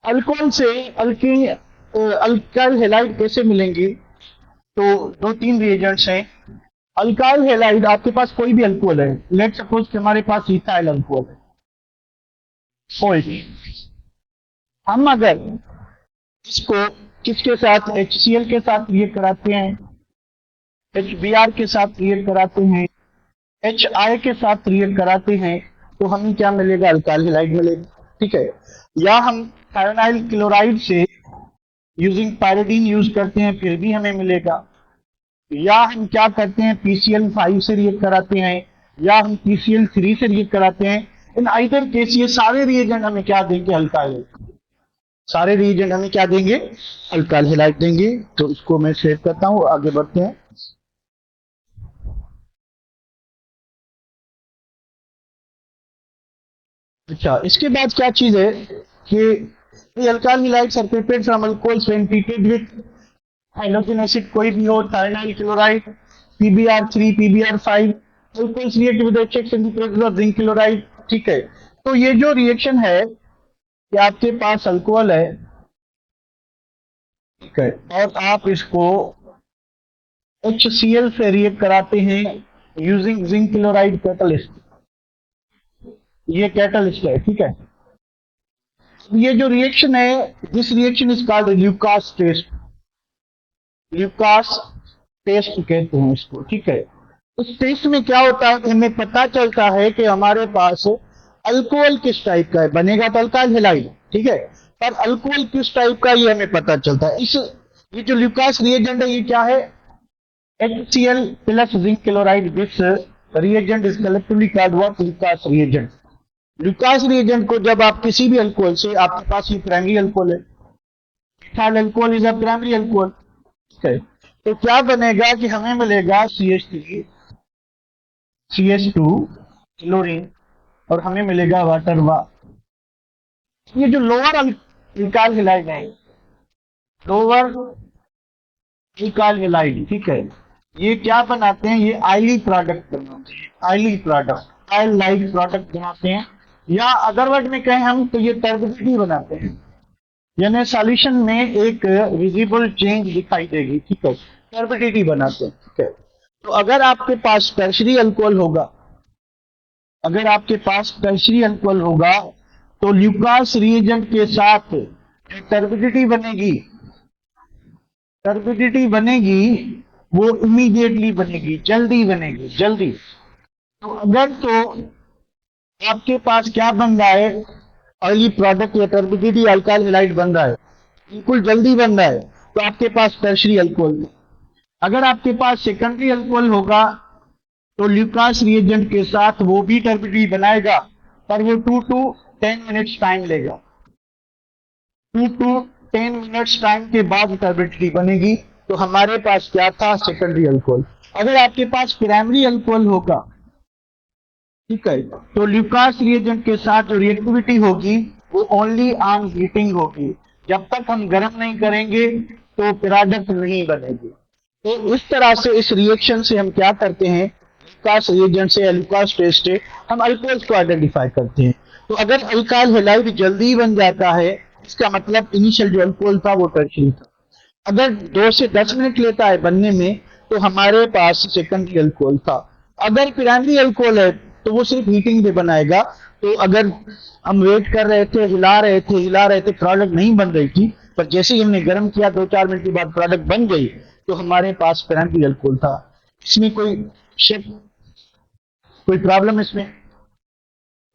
Alcohol से alkyl halide कैसे मिलेंगे? तो दो तीन रिएजेंट्स हैं। अल्काइल हैलाइड, आपके पास कोई भी अल्कोहल है, लेट सपोज कि हमारे पास इथाइल अल्कोहल है, कोई, हम अगर इसको किसके साथ, HCl के साथ रिएक्ट कराते हैं, HBr के साथ रिएक्ट कराते हैं, HI के साथ रिएक्ट कराते हैं, तो हमें क्या मिलेगा? अल्काइल हैलाइड मिलेगा। ठीक है। या हम थायोनाइल क्लोराइड से यूजिंग पायरिडीन यूज करते हैं, फिर भी हमें मिलेगा। या हम क्या करते हैं, PCl5 से रिएक्ट कराते हैं, या हम PCl3 से रिएक्ट कराते हैं। इन आइदर केस ये सारे रिएजेंट हमें क्या देंगे? अल्काइल। सारे रिएजेंट हमें क्या देंगे? अल्काइल हैलाइड देंगे। तो इसको मैं सेव करता हूं, आगे बढ़ते हैं। अच्छा, इसके बाद क्या चीज है कि alkyl halides are prepared from alcohols when treated with hydrogen acid, कोई भी हो, thionyl chloride, PbR3, PbR5, alcohols react with HX in the presence of zinc chloride. ठीक है। तो ये जो रिएक्शन है कि आपके पास अल्कोहल है, ठीक है, और आप इसको HCl से रिएक्ट कराते हैं यूजिंग जिंक क्लोराइड कैटलिस्ट। ये कैटलिस्ट है, ठीक है। ये जो रिएक्शन है, this reaction is called Lucas test. Lucas test कहते हैं इसको, ठीक है। उस टेस्ट में क्या होता है कि हमें पता चलता है कि हमारे पास अल्कोहल किस टाइप का है, बनेगा तो अल्काइल हैलाइड, ठीक है, पर अल्कोहल किस टाइप का ये हमें पता चलता है। इस ये जो ल्यूकास रिएजेंट है, ये क्या है? HCl plus zinc chloride. This reagent is collectively called what? Lucas reagent. Lucas reagent को जब आप किसी भी अल्कोहल से, आपके पास ये प्राइमरी अल्कोहल है, ethyl alcohol is a primary alcohol, ठीक है, तो क्या बनेगा कि हमें मिलेगा CH3, CH2, क्लोरीन, और हमें मिलेगा वाटर वा। ये जो लोअर अल्काइल हैलाइड है, लोअर अल्काइल हैलाइड, ठीक है, ये क्या बनाते हैं? ये आयली प्रोडक्ट बनाते हैं, oily product, oil like product बनाते हैं। या अदर वर्ड में कहें हम तो ये टर्बिडिटी बनाते हैं, यानी सॉल्यूशन में एक विजिबल चेंज दिखाई देगी, ठीक है, टर्बिडिटी बनाते हैं, ठीक है। तो अगर आपके पास टर्शरी अल्कोहल होगा, अगर आपके पास टर्शरी अल्कोहल होगा, तो ल्यूकास रिएजेंट के साथ टर्बिडिटी बनेगी, टर्बिडिटी बनेगी, वो इमीडिएटली बनेगी, जल्दी बनेगी, जल्दी। तो अगर तो आपके पास क्या बन रहा है? ऑयली प्रोडक्ट या टर्बिडिटी अल्काइल हैलाइड बन रहा है, बिल्कुल जल्दी बन रहा है, तो आपके पास टर्शरी अल्कोहल। अगर आपके पास सेकेंडरी अल्कोहल होगा, तो ल्यूकास रिएजेंट के साथ वो भी टर्बिडिटी बनाएगा, पर वो 2 to 10 मिनट्स टाइम लेगा। 2 to 10 मिनट्स टाइम के बाद टर्बिडिटी बनेगी। तो हमारे पास क्या था? Secondary alcohol. अगर आपके पास प्राइमरी अल्कोहल होगा, ठीक है, तो ल्यूकास रिएजेंट के साथ जो रिएक्टिविटी होगी वो ओनली ऑन हीटिंग होगी। जब तक हम गर्म नहीं करेंगे तो प्रोडक्ट नहीं बनेगी। तो इस तरह से इस रिएक्शन से हम क्या करते हैं? ल्यूकास रिएजेंट से या ल्यूकास टेस्ट से हम अल्कोहल्स को आइडेंटिफाई करते हैं। तो अगर अल्काइल हैलाइड जल्दी बन जाता है, इसका मतलब इनिशियल जो अल्कोहल था वो टर्शरी था। अगर 2 से 10 मिनट लेता है बनने में, तो हमारे पास सेकेंडरी अल्कोहल था। अगर प्राइमरी अल्कोहल है, तो वो सिर्फ हीटिंग पे बनाएगा। तो अगर हम वेट कर रहे थे, हिला रहे थे, प्रोडक्ट नहीं बन रही थी, पर जैसे ही हमने गर्म किया 2-4 मिनट के बाद प्रोडक्ट बन गई, तो हमारे पास प्राइमरी अल्कोहल था। इसमें कोई शक, कोई प्रॉब्लम? इसमें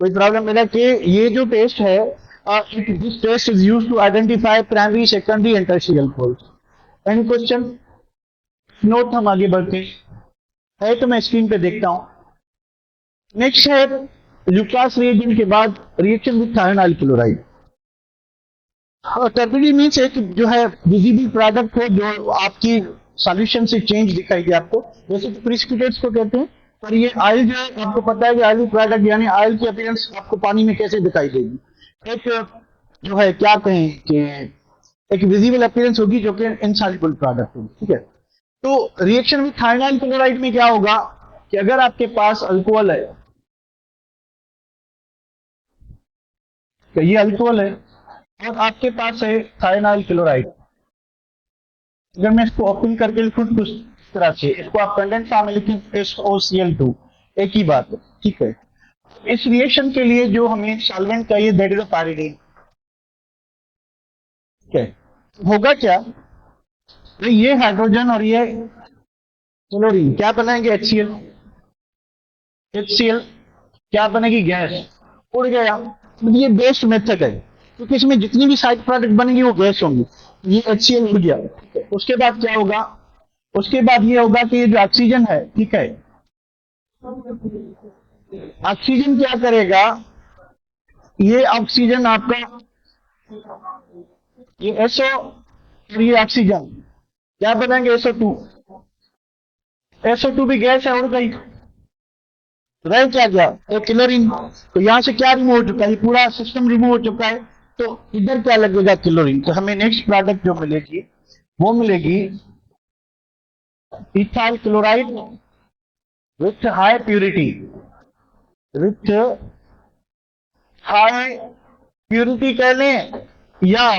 कोई प्रॉब्लम मेरा कि ये जो टेस्ट है, this test is use to identify primary, secondary and tertiary alcohol. Any question? Note, हम आगे बढ़ते हैं। तो मैं स्क्रीन पे देखता हूं। नेक्स्ट है ल्यूकास रिएजेंट के बाद reaction with thionyl chloride. Turbidity means एक जो है विजिबल प्रोडक्ट है जो आपकी सॉल्यूशन से चेंज दिखाई दे आपको, वैसे तो प्रिसिपिटेट्स को कहते हैं, पर ये ऑयल जो है आपको पता है कि ऑयली प्रोडक्ट यानी ऑयल की अपीयरेंस आपको पानी में कैसे दिखाई देगी? एक जो है क्या कहें कि एक विजिबल अपीयरेंस होगी जो कि इनसॉल्युबल प्रोडक्ट होगी, ठीक है। तो रिएक्शन विद थायोनाइल क्लोराइड में क्या होगा कि अगर आपके पास अल्कोहल है, तो ये अल्कोहल है, और आपके पास है थायनाइल क्लोराइड। अगर मैं इसको ओपन करके लिखूं कुछ इस तरह से, इसको आप कंडेंस फॉर्म में लिखें SOCl2, एक ही बात है, ठीक है। इस रिएक्शन के लिए जो हमें सॉल्वेंट चाहिए दैट इज अ पायरीडीन, ठीक है। होगा क्या, तो ये हाइड्रोजन और ये क्लोरीन क्या बनाएंगे, HCl। HCl क्या बनेगी, गैस, उड़ गया। तो ये बेस्ट मेथड है, क्योंकि इसमें जितनी भी साइड प्रोडक्ट बनेंगी वो गैस होंगी। ये HCl उड़ गया, ठीक है। उसके बाद क्या होगा, उसके बाद ये होगा कि ये जो ऑक्सीजन है, ठीक है, ऑक्सीजन क्या करेगा, ये ऑक्सीजन आपका, ये SO और ये ऑक्सीजन क्या बनाएंगे, SO2। SO2 भी गैस है, उड़ गई, रह क्या गया, एक क्लोरीन। तो यहां से क्या रिमूव हो चुका है, पूरा सिस्टम रिमूव हो चुका है। तो इधर क्या लगेगा, क्लोरीन। तो हमें नेक्स्ट प्रोडक्ट जो मिलेगी वो मिलेगी ethyl chloride with high purity, with high purity कह लें या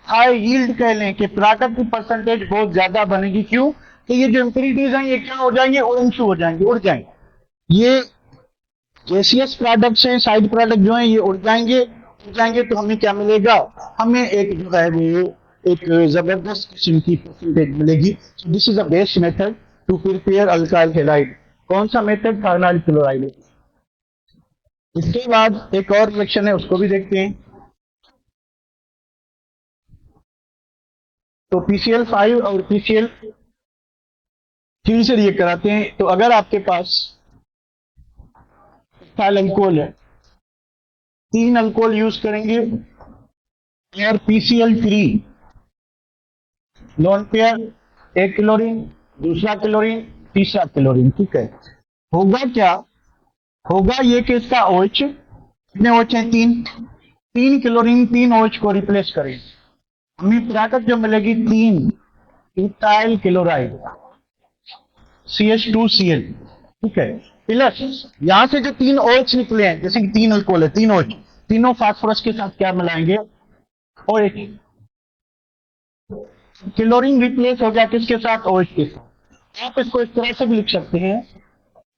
हाई यील्ड कह लें, कि प्रोडक्ट की परसेंटेज बहुत ज्यादा बनेगी। क्यों, कि ये जो इम्प्योरिटीज हैं ये क्या हो जाएंगे, ऑरेंज हो जाएंगे, उड़ जाएंगे। ये गैसियस प्रोडक्ट्स हैं, साइड प्रोडक्ट जो हैं ये उड़ जाएंगे। तो हमें क्या मिलेगा, हमें एक जो है वो एक जबरदस्त किस्म की परसेंटेज मिलेगी। So this is a best method to prepare alkyl halide. कौन सा मेथड, थायनाइल क्लोराइड। इसके बाद एक और रिएक्शन है, उसको भी देखते हैं। तो PCl5 और PCl3 से रिएक्ट कराते हैं। तो अगर आपके पास इथाइल अल्कोहल है, 3 अल्कोहल यूज करेंगे और PCl3 लोन पेयर, एक क्लोरीन, दूसरा क्लोरीन, तीसरा क्लोरीन, ठीक है। होगा क्या, होगा ये कि इसका OH, कितने OH हैं, 3 क्लोरीन 3 OH को रिप्लेस करें, हमें ताकत जो मिलेगी 3 इथाइल क्लोराइड CH2Cl, ठीक है। प्लस यहां से जो 3 OH निकले हैं, जैसे कि 3 अल्कोहल है, 3 OH, तीनों फास्फोरस के साथ क्या मिलाएंगे, OH। क्लोरीन रिप्लेस हो गया किसके साथ, OH के साथ। आप इसको इस तरह से भी लिख सकते हैं,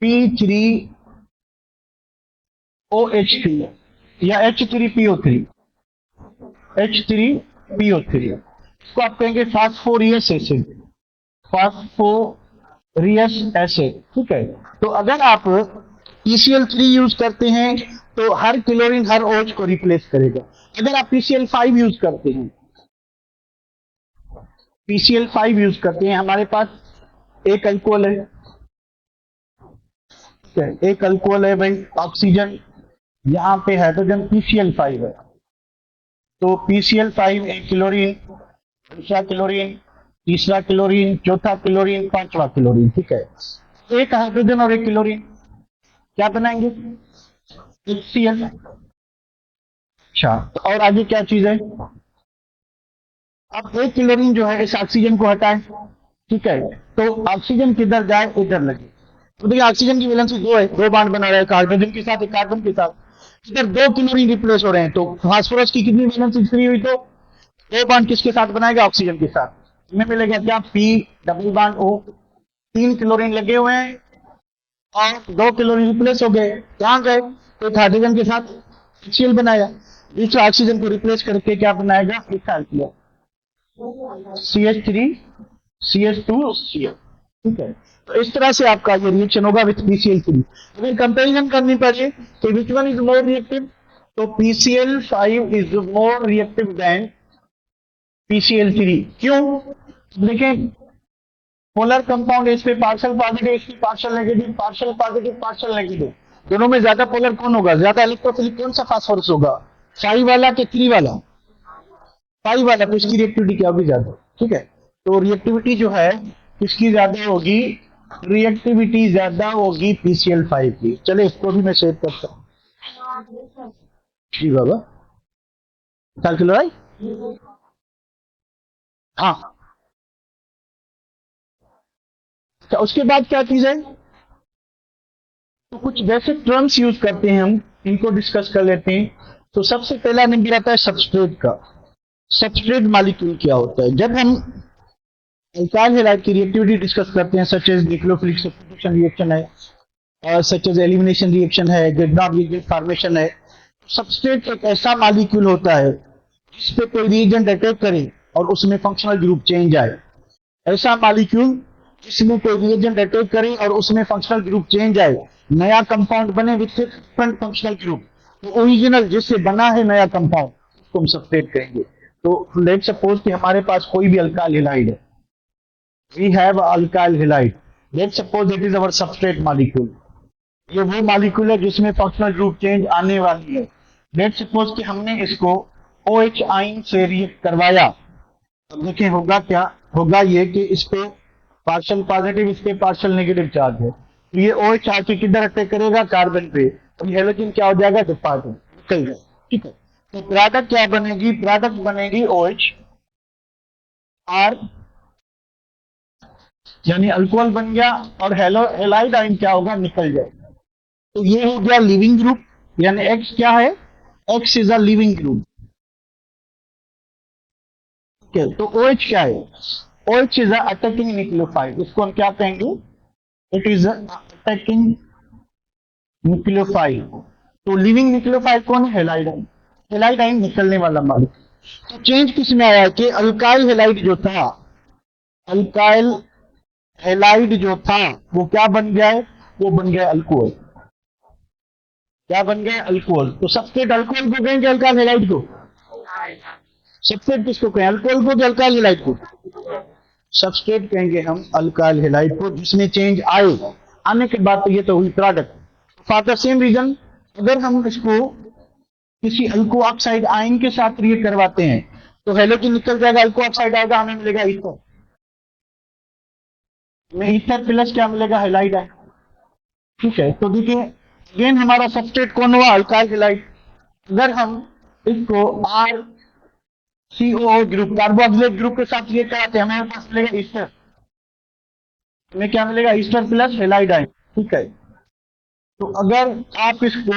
P3OH3 या H3PO3, H3PO3, इसको आप कहेंगे फास्फोरियस एसिड, फास्फोरियस एसिड, ठीक है। तो अगर आप PCl3 यूज करते हैं तो हर क्लोरीन हर OH को रिप्लेस करेगा। अगर आप PCl5 यूज करते हैं, PCl5 यूज करते हैं, हमारे पास एक अल्कोहल है, ठीक है, एक अल्कोहल है भाई, ऑक्सीजन, यहाँ पे हाइड्रोजन, PCl5 है। तो PCl5 एक क्लोरीन, दूसरा क्लोरीन, तीसरा क्लोरीन, चौथा क्लोरीन, पांचवा क्लोरीन, ठीक है। एक हाइड्रोजन और एक क्लोरीन क्या बनाएंगे, HCl। अच्छा, तो और आगे क्या चीज है, अब एक क्लोरीन जो है इस ऑक्सीजन को हटाए, ठीक है। तो ऑक्सीजन किधर जाए, इधर लगे। तो देखिए ऑक्सीजन की वैलेंसी 2 है, 2 बांड बना रहा है, एक हाइड्रोजन के साथ एक कार्बन के साथ। इधर 2 क्लोरीन रिप्लेस हो रहे हैं, तो फास्फोरस की कितनी वैलेंसी फ्री हुई, तो 2 बांड किसके साथ बनाएगा, ऑक्सीजन के साथ। हमें मिलेगा क्या, P double bond O, 3 chlorine लगे हुए हैं और 2 क्लोरीन रिप्लेस हो गए, कहां गए, तो हाइड्रोजन के साथ HCl बनाया, इस ऑक्सीजन को रिप्लेस करके क्या बनाएगा, इथाइल क्लोराइड, CH3 CH2Cl, ठीक है। तो इस तरह से आपका ये रिएक्शन होगा विथ PCl3। अगर कंपैरिजन करनी पड़े तो which one is more reactive, तो PCl5 is more reactive than PCl3। क्यों, देखें, पोलर कंपाउंड इस पे पार्शियल पॉजिटिव, इस पे partial negative, partial positive, partial negative, दोनों में ज्यादा पोलर कौन होगा, ज्यादा इलेक्ट्रोफिलिक कौन सा फास्फोरस होगा, 5 वाला कि 3 वाला, 5 वाला। तो इसकी रिएक्टिविटी क्या होगी, ज्यादा, ठीक है। तो रिएक्टिविटी जो है किसकी ज्यादा होगी, रिएक्टिविटी ज्यादा होगी PCl5 की। चले इसको भी मैं सेव करता हूँ, जी बाबा, कैलकुलेट, हाँ। तो उसके बाद क्या चीज है, तो कुछ बेसिक टर्म्स यूज करते हैं हम, इनको डिस्कस कर लेते हैं। तो सबसे पहला नंबर आता है सबस्ट्रेट का। सबस्ट्रेट मॉलिक्यूल क्या होता है? जब हम अल्काइल हैलाइड की रिएक्टिविटी डिस्कस करते हैं, such as nucleophilic substitution reaction है, और सच एज एलिमिनेशन रिएक्शन है, ग्रिग्नॉड रिएजेंट फॉर्मेशन है, सबस्ट्रेट एक ऐसा मॉलिक्यूल होता है जिस पे कोई रिएजेंट अटैक करे और उसमें फंक्शनल ग्रुप चेंज आए। ऐसा मॉलिक्यूल जिसमें कोई रिएजेंट अटैक करे और उसमें फंक्शनल ग्रुप चेंज आए, नया कंपाउंड बने विथ डिफरेंट फंक्शनल ग्रुप, तो ओरिजिनल जिससे बना है नया कंपाउंड उसको हम सबस्ट्रेट कहेंगे। तो लेट सपोज कि हमारे पास कोई भी अल्काइल हैलाइड है, we have alkyl halide, let suppose that is our substrate molecule. ये वो मॉलिक्यूल है जिसमें फंक्शनल ग्रुप चेंज आने वाली है। लेट सपोज कि हमने इसको OH आयन से रिएक्ट करवाया। अब देखिए होगा क्या, होगा ये कि इस पे पार्शियल पॉजिटिव, इस पे पार्शियल नेगेटिव चार्ज है, तो ये OH आके किधर अटैक करेगा? कार्बन पे, और हेलोजन क्या हो जाएगा? डिपार्ट निकल जाए। ठीक है, तो प्रोडक्ट क्या बनेगी? प्रोडक्ट बनेगी OH R, यानी अल्कोहल बन गया, और हेलाइड आयन क्या होगा? निकल जाएगा। तो ये हो गया लिविंग ग्रुप, यानी X क्या है? X is a leaving group. तो OH क्या है? OH इज अटैकिंग न्यूक्लियोफाइल, इसको हम क्या कहेंगे? It is attacking nucleophile. तो लिविंग न्यूक्लियोफाइल कौन है? Halide ion. हेलाइड आयन निकलने वाला मॉलिक्यूल। तो चेंज किस में आया कि अल्काइल हेलाइड जो था, अल्काइल हेलाइड जो था वो क्या बन गया है? वो बन गया अल्कोहल। क्या बन गया? अल्कोहल। तो सबस्ट्रेट अल्कोहल को कहेंगे, अल्काइल हेलाइड को? सबस्ट्रेट किसको कहें? अल्कोहल को कि अल्काइल हेलाइड को? सबस्ट्रेट कहेंगे हम अल्काइल हेलाइड को, जिसमें चेंज आए। आने के बाद तो ये तो हुई product. For the same reason, अगर हम इसको किसी अल्को ऑक्साइड आयन के साथ रिएक्ट करवाते हैं तो हेलोजन निकल जाएगा, अल्को ऑक्साइड आएगा, हमें मिलेगा ईथर। में ईथर प्लस क्या मिलेगा? Halide ion. ठीक है, तो देखिए अगेन हमारा सबस्ट्रेट कौन हुआ? Alkyl halide. अगर हम इसको R COO group, carboxylate group के साथ रिएक्ट कराते हैं, हमें पास मिलेगा ईस्टर। हमें क्या मिलेगा? Easter plus halide ion. ठीक है, तो अगर आप इसको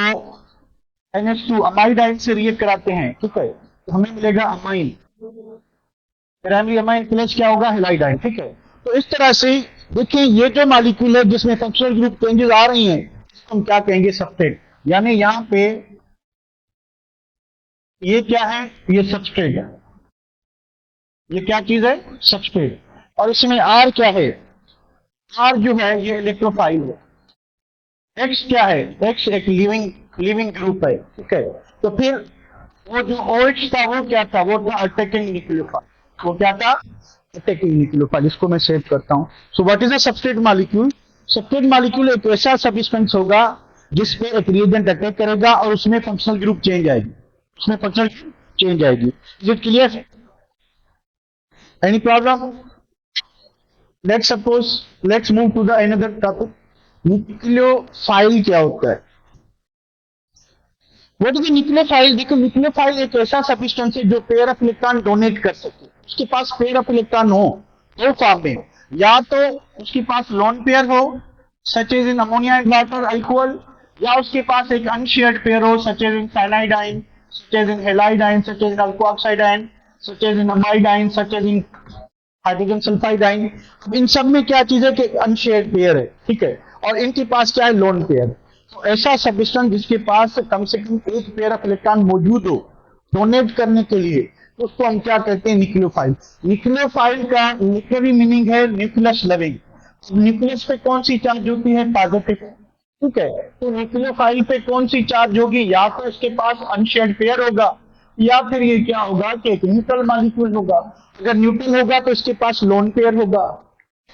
NH2 अमाइड आयन से रिएक्ट कराते हैं, ठीक है, तो हमें मिलेगा अमाइन, प्राइमरी अमाइन प्लस क्या होगा? Halide ion. ठीक है, तो इस तरह से देखिए ये जो मॉलिक्यूल है जिसमें फंक्शनल ग्रुप चेंजेस आ रही हैं, इसको हम क्या कहेंगे? सबस्ट्रेट। यानी यहां पे ये क्या है? ये सबस्ट्रेट है। ये क्या चीज है? सबस्ट्रेट। और इसमें R क्या है? R जो है ये इलेक्ट्रोफाइल है। X क्या है? X एक लिविंग लिविंग ग्रुप है। ठीक है, तो फिर वो जो OH था वो क्या था? वो था अटैकिंग न्यूक्लियोफाइल। वो क्या था? Attacking nucleophile. इसको मैं सेव करता हूं। So what is a substrate molecule? Substrate molecule एक ऐसा सब्सटेंस होगा जिसपे एक रिएजेंट अटैक करेगा और उसमें फंक्शनल ग्रुप चेंज आएगी, उसमें फंक्शनल चेंज आएगी। Is it clear? Any problem? Let's suppose, let's move to the another topic. Nucleophile क्या होता है? What is nucleophile? देखो न्यूक्लियोफाइल एक ऐसा सब्सटेंस है जो पेयर ऑफ इलेक्ट्रॉन डोनेट कर सके। उसके पास पेयर ऑफ इलेक्ट्रॉन हो दो फॉर्म में, या तो उसके पास लोन पेयर हो such as in ammonia and water alcohol, या उसके पास एक अनशेयर्ड पेयर हो such as in cyanide ion, such as in halide ion, such as in alkoxide ion, such as in amide ion, such as in hydrogen sulphide ion. इन सब में क्या चीज है कि अनशेयर्ड पेयर है। ठीक है, और इनके पास क्या है? Lone pair. तो ऐसा सब्सटेंस जिसके पास कम से कम एक पेयर ऑफ इलेक्ट्रॉन मौजूद हो डोनेट करने के लिए, तो उसको हम क्या कहते हैं? न्यूक्लियोफाइल। न्यूक्लियोफाइल का लिटरेरी मीनिंग है न्यूक्लियस लविंग। न्यूक्लियस पे कौन सी चार्ज होती है? पॉजिटिव। ठीक है, तो न्यूक्लियोफाइल पे कौन सी चार्ज होगी? या तो इसके पास अनशेयर्ड पेयर होगा, या फिर ये क्या होगा कि एक न्यूट्रल मॉलिक्यूल होगा। अगर न्यूट्रल होगा तो इसके पास लोन पेयर होगा,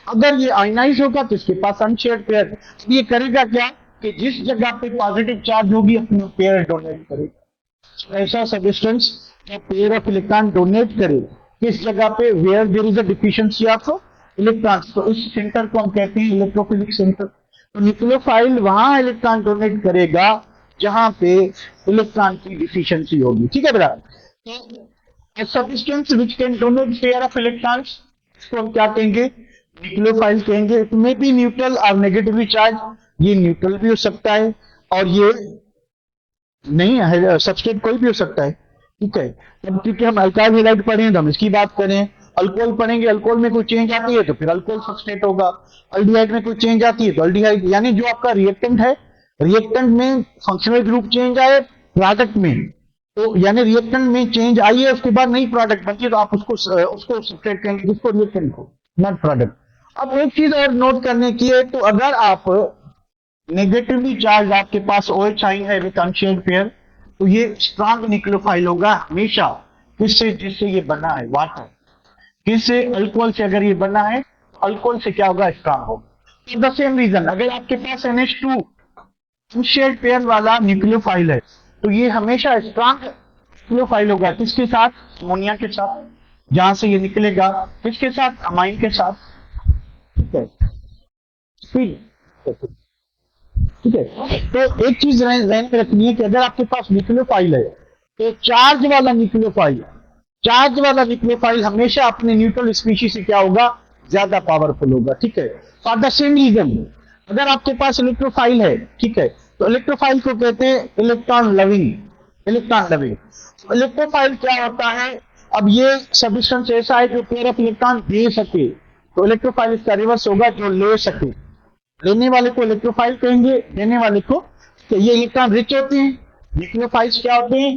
अगर ये आयनाइज होगा तो इसके पास अनशेयर्ड पेयर। ये करेगा क्या कि जिस जगह पे पॉजिटिव चार्ज होगी अपनी पेयर डोनेट करेगा। ऐसा सब्सटेंस जो पेयर ऑफ इलेक्ट्रॉन डोनेट करे किस जगह पे? Where there is a deficiency of electrons. तो इस सेंटर को हम कहते हैं इलेक्ट्रोफिलिक सेंटर। तो न्यूक्लियोफाइल वहां इलेक्ट्रॉन डोनेट करेगा जहां पे इलेक्ट्रॉन की डिफिशियंसी होगी। ठीक है बेटा, तो substance which can donate pair of electrons, इसको हम क्या कहेंगे? न्यूक्लियोफाइल कहेंगे। इट मे बी न्यूट्रल और नेगेटिवली चार्ज। ये न्यूट्रल भी हो सकता है और ये नहीं, सबस्ट्रेट कोई भी हो सकता है, ठीक है। अब क्योंकि हम अल्काइल हैलाइड पढ़े तो हम इसकी बात करें। अल्कोहल पढ़ेंगे, अल्कोहल में कोई चेंज आती है तो फिर अल्कोहल सबस्ट्रेट होगा। अल्डिहाइड में कोई चेंज आती है तो अल्डिहाइड, यानी जो आपका रिएक्टेंट है, रिएक्टेंट में फंक्शनल ग्रुप चेंज आए प्रोडक्ट में, तो यानी रिएक्टेंट में चेंज आई है उसके बाद नहीं प्रोडक्ट बनती है, तो आप उसको सबस्ट्रेट कहेंगे, जिसको रिएक्टेंट को, नॉट प्रोडक्ट। अब एक चीज और नोट करने की है, तो अगर आप नेगेटिवली चार्ज आपके पास OH आइन है विद अनशेयर्ड पेयर, तो ये स्ट्रॉन्ग न्यूक्लियोफाइल होगा हमेशा। किससे? जिससे ये बना है वाटर। किससे? अल्कोहल से। अगर ये बना है अल्कोहल से, क्या होगा? स्ट्रॉन्ग होगा। द सेम रीजन, अगर आपके पास NH2 अनशेयर्ड पेयर वाला न्यूक्लियोफाइल है, तो ये हमेशा स्ट्रॉन्ग न्यूक्लियोफाइल होगा। किसके साथ? अमोनिया के साथ। जहां से ये निकलेगा किसके साथ? अमाइन के साथ, ठीक है। ठीक है, तो एक चीज ध्यान में रखनी है कि अगर आपके पास न्यूक्लियोफाइल है, तो चार्ज वाला न्यूक्लियोफाइल हमेशा अपने न्यूट्रल स्पीशीज से क्या होगा? ज्यादा पावरफुल होगा, ठीक है। फॉर द सेम रीजन, अगर आपके पास इलेक्ट्रोफाइल है, ठीक है, तो इलेक्ट्रोफाइल को कहते हैं इलेक्ट्रॉन लविंग। इलेक्ट्रोफाइल क्या होता है? अब ये सब्सटेंस ऐसा है जो पेयर ऑफ इलेक्ट्रॉन दे सके, तो इलेक्ट्रोफाइल इसका रिवर्स होगा, जो ले सके। लेने वाले को इलेक्ट्रोफाइल कहेंगे, देने वाले को, तो ये इलेक्ट्रॉन रिच होते हैं। न्यूक्लियोफाइल्स क्या होते हैं?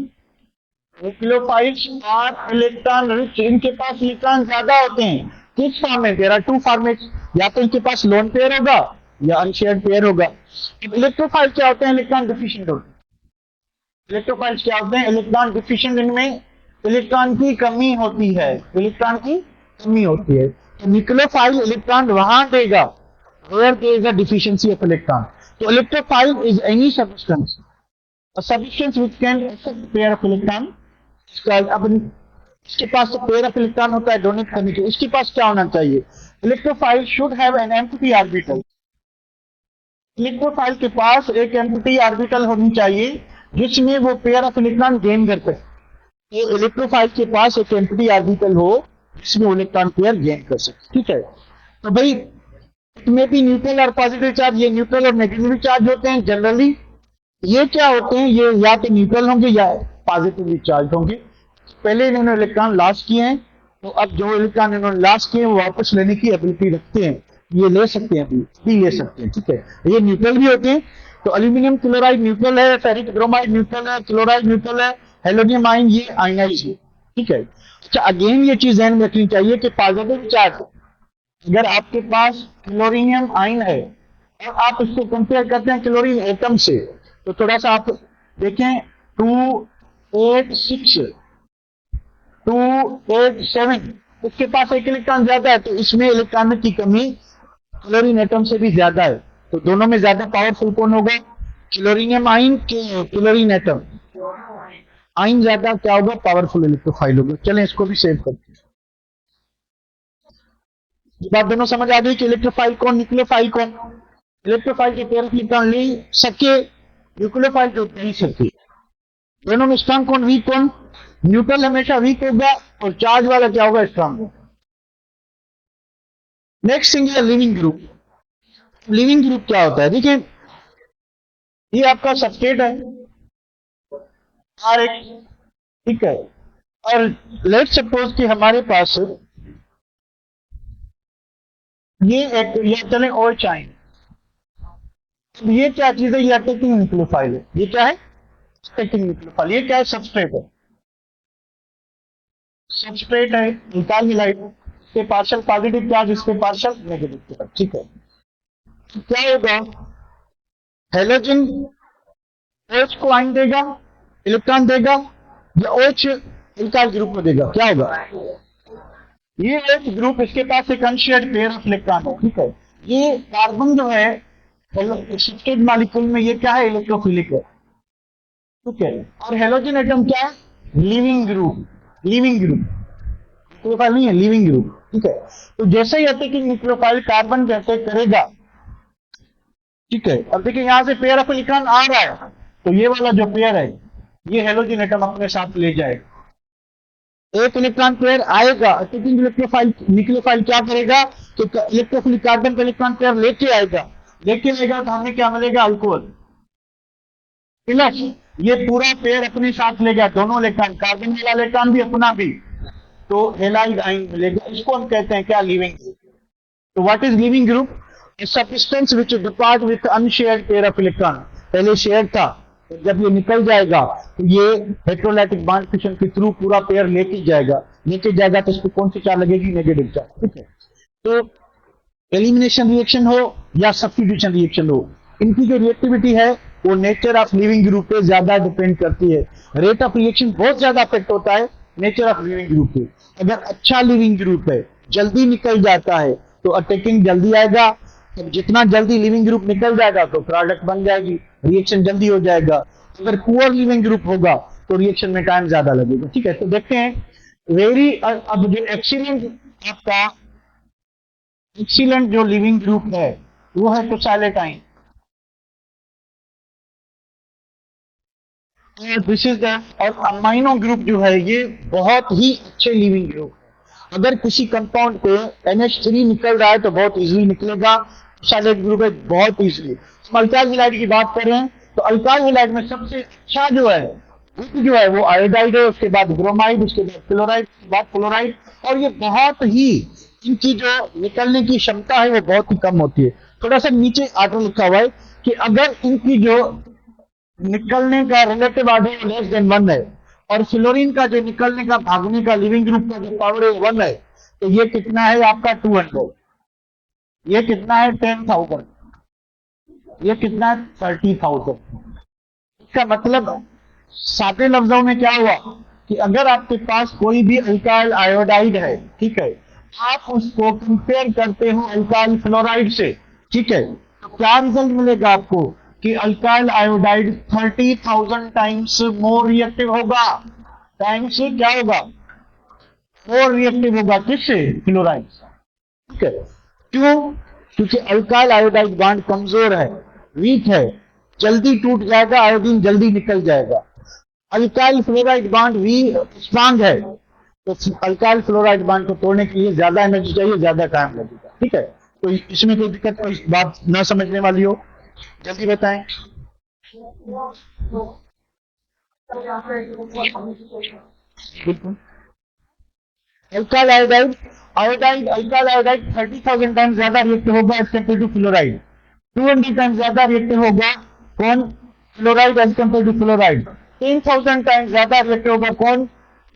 न्यूक्लियोफाइल्स आर इलेक्ट्रॉन रिच, इनके पास इलेक्ट्रॉन ज्यादा होते हैं। किस फॉर्म में? देयर आर टू फॉर्मेट्स, या तो इनके पास लोन पेयर होगा या अनशेयर्ड पेयर होगा। इलेक्ट्रोफाइल क्या होते हैं? इलेक्ट्रॉन डिफिशिएंट होते हैं। इलेक्ट्रोफाइल्स क्या होते हैं? इलेक्ट्रॉन डिफिशिएंट, इनमें इलेक्ट्रॉन की कमी होती है, इलेक्ट्रॉन की कमी होती है। तो न्यूक्लियोफाइल इलेक्ट्रॉन वहां देगा where there is a deficiency of electron. So electrophile is any substance, a substance which can accept pair of electron. अब इसके पास तो pair of electron होता है डोनेट करने के, इसके पास क्या होना चाहिए? Electrophile should have an empty orbital. Electrophile के पास एक empty orbital होनी चाहिए जिसमें वो pair of electron गेन कर सके। ये इलेक्ट्रोफाइल के पास एक empty orbital हो जिसमें वो इलेक्ट्रॉन पेयर गेन कर सके, ठीक है। तो भाई में भी न्यूट्रल और पॉजिटिव चार्ज, ये न्यूट्रल और नेगेटिव चार्ज होते हैं जनरली। ये क्या होते हैं? ये या तो न्यूट्रल होंगे या पॉजिटिवली चार्ज होंगे। पहले इन्होंने इलेक्ट्रॉन लॉस किए हैं, तो अब जो इलेक्ट्रॉन इन्होंने लॉस किए वो वापस लेने की एबिलिटी रखते हैं, ये ले सकते हैं, भी ले सकते हैं, ठीक है। ये न्यूट्रल भी होते हैं। तो एल्यूमिनियम क्लोराइड न्यूट्रल है, फेरिक ब्रोमाइड न्यूट्रल है, क्लोराइड न्यूट्रल है, हेलोनियम आयन ये आयनाइज है, ठीक है। अच्छा, अगेन ये चीज ध्यान में रखनी चाहिए कि पॉजिटिव चार्ज, अगर आपके पास क्लोरीनियम आयन है और आप इसको कंपेयर करते हैं क्लोरीन एटम से, तो थोड़ा सा आप देखें 286 287, इसके पास एक इलेक्ट्रॉन ज्यादा है, तो इसमें इलेक्ट्रॉन की कमी क्लोरीन एटम से भी ज्यादा है। तो दोनों में ज्यादा पावरफुल कौन होगा? क्लोरीनियम आयन के क्लोरीन एटम आयन ज्यादा क्या होगा? पावरफुल इलेक्ट्रोफाइल होगा। चलें इसको भी सेव करते हैं। ये बात दोनों समझ आ गई कि इलेक्ट्रोफाइल कौन, न्यूक्लियोफाइल कौन। इलेक्ट्रोफाइल के पेयर इलेक्ट्रॉन ले सके, न्यूक्लियोफाइल जो नहीं सके। दोनों में स्ट्रॉन्ग कौन, वीक कौन? न्यूट्रल हमेशा वीक होगा और चार्ज वाला क्या होगा? स्ट्रॉन्ग। नेक्स्ट थिंग है लिविंग ग्रुप। लिविंग ग्रुप क्या होता है? देखिए, ये आपका सबस्ट्रेट है RH, ठीक है, और लेट सपोज कि हमारे पास ये एक, या चले OH आयन, ये क्या चीज है? ये अटैकिंग न्यूक्लियोफाइल है। ये क्या है? Attacking nucleophile. ये क्या है? सबस्ट्रेट है। सबस्ट्रेट है अल्काइल हैलाइड, इसके पार्शियल पॉजिटिव चार्ज, इसके पार्शियल नेगेटिव चार्ज, ठीक है। क्या होगा? हेलोजन OH को आयन देगा, इलेक्ट्रॉन देगा, या OH अल्काइल ग्रुप में देगा, क्या होगा? ये OH ग्रुप, इसके पास एक अनशेयर्ड पेयर ऑफ इलेक्ट्रॉन है, ठीक है। ये कार्बन जो है शिफ्टेड मॉलिक्यूल में, ये क्या है? इलेक्ट्रोफिलिक है, ठीक है। और हेलोजन एटम क्या है? Leaving group. Leaving group nucleophile नहीं है, लिविंग ग्रुप, ठीक है। तो जैसे ही अटैकिंग न्यूक्लियोफाइल कार्बन पे अटैक करेगा, ठीक है। अब देखिए यहां से पेयर ऑफ इलेक्ट्रॉन आ रहा है, तो ये वाला जो पेयर है ये हेलोजन एटम अपने साथ ले जाएगा। एक इलेक्ट्रॉन पेयर आएगा, अटैकिंग न्यूक्लियोफाइल क्या करेगा? तो इलेक्ट्रोफिलिक कार्बन का इलेक्ट्रॉन पेयर लेके आएगा, तो हमें क्या मिलेगा? अल्कोहल प्लस ये पूरा पेयर अपने साथ ले गया, दोनों इलेक्ट्रॉन, कार्बन वाला इलेक्ट्रॉन भी अपना भी, तो हेलाइड आयन मिलेगा। इसको हम कहते हैं क्या, लिविंग ग्रुप। तो what is leaving group? A substance which depart with unshared pair of electron. पहले शेयर था, तो जब ये निकल जाएगा तो ये इलेक्ट्रोलाइटिक बॉन्ड फिशन के थ्रू पूरा पेयर लेके जाएगा, तो इस पर कौन सी चार्ज लगेगी, नेगेटिव चार्ज। ठीक है, तो एलिमिनेशन रिएक्शन हो या सब्स्टिट्यूशन रिएक्शन हो, इनकी जो रिएक्टिविटी है वो नेचर ऑफ लिविंग ग्रुप पे ज्यादा डिपेंड करती है। रेट ऑफ रिएक्शन बहुत ज्यादा अफेक्ट होता है नेचर ऑफ लिविंग ग्रुप पे। अगर अच्छा लिविंग ग्रुप है, जल्दी निकल जाता है, तो अटैकिंग जल्दी आएगा। अब जितना जल्दी लिविंग ग्रुप निकल जाएगा तो प्रोडक्ट बन जाएगी, रिएक्शन जल्दी हो जाएगा। अगर पुअर लिविंग ग्रुप होगा तो रिएक्शन में टाइम ज्यादा लगेगा। ठीक है, तो देखते हैं वेरी, अब जो आपका एक्सीलेंट जो लिविंग ग्रुप है वो है टोसाइलेटाइन। दिस इज द, और अमाइनो ग्रुप जो है ये बहुत ही अच्छे लिविंग ग्रुप। अगर किसी कंपाउंड पे NH3 निकल रहा है तो बहुत इजीली निकलेगा, टोसाइलेट ग्रुप है बहुत इजीली। हम अल्काइल हैलाइड की बात कर रहे हैं, तो अल्काइल हैलाइड में सबसे अच्छा जो है वो आयोडाइड है, उसके बाद ब्रोमाइड, उसके बाद क्लोराइड, उसके बाद क्लोराइड। और ये बहुत ही, इनकी जो निकलने की क्षमता है वो बहुत ही कम होती है। थोड़ा सा नीचे आर्डर लिखा हुआ है कि अगर इनकी जो निकलने का रिलेटिव आर्डर लेस देन 1 है, और फ्लोरीन का जो निकलने का भागने का लिविंग ग्रुप का जो पावर है 1 है, तो ये कितना है आपका 200, ये कितना है 10,000, ये कितना है 30,000। इसका मतलब सादे लफ्जों में क्या हुआ कि अगर आपके पास कोई भी अल्काइल आयोडाइड है, ठीक है, आप उसको कंपेयर करते हो अल्काइल फ्लोराइड से, ठीक है, तो क्या रिजल्ट मिलेगा आपको कि alkyl iodide 30,000 times more reactive होगा। टाइम्स क्या होगा, मोर रिएक्टिव होगा, किससे, फ्लोराइड। ठीक है, क्यों? क्योंकि अल्काइल आयोडाइड बॉन्ड कमजोर है, वीक है, जल्दी टूट जाएगा, आयोडीन जल्दी निकल जाएगा। अल्काइल फ्लोराइड बॉन्ड भी स्ट्रांग है, तो अल्काइल फ्लोराइड बॉन्ड को तोड़ने के लिए ज्यादा एनर्जी चाहिए, ज्यादा टाइम लगेगा। ठीक है, तो इसमें कोई दिक्कत, कोई बात ना समझने वाली हो जल्दी बताएं। बिल्कुल, alkyl iodide, alkyl iodide 30,000 times ज्यादा रिएक्टिव होगा as compare to fluoride. 200 times ज्यादा रिएक्टिव होगा कौन, fluoride as compare to fluoride. 10,000 times ज्यादा रिएक्टिव होगा कौन,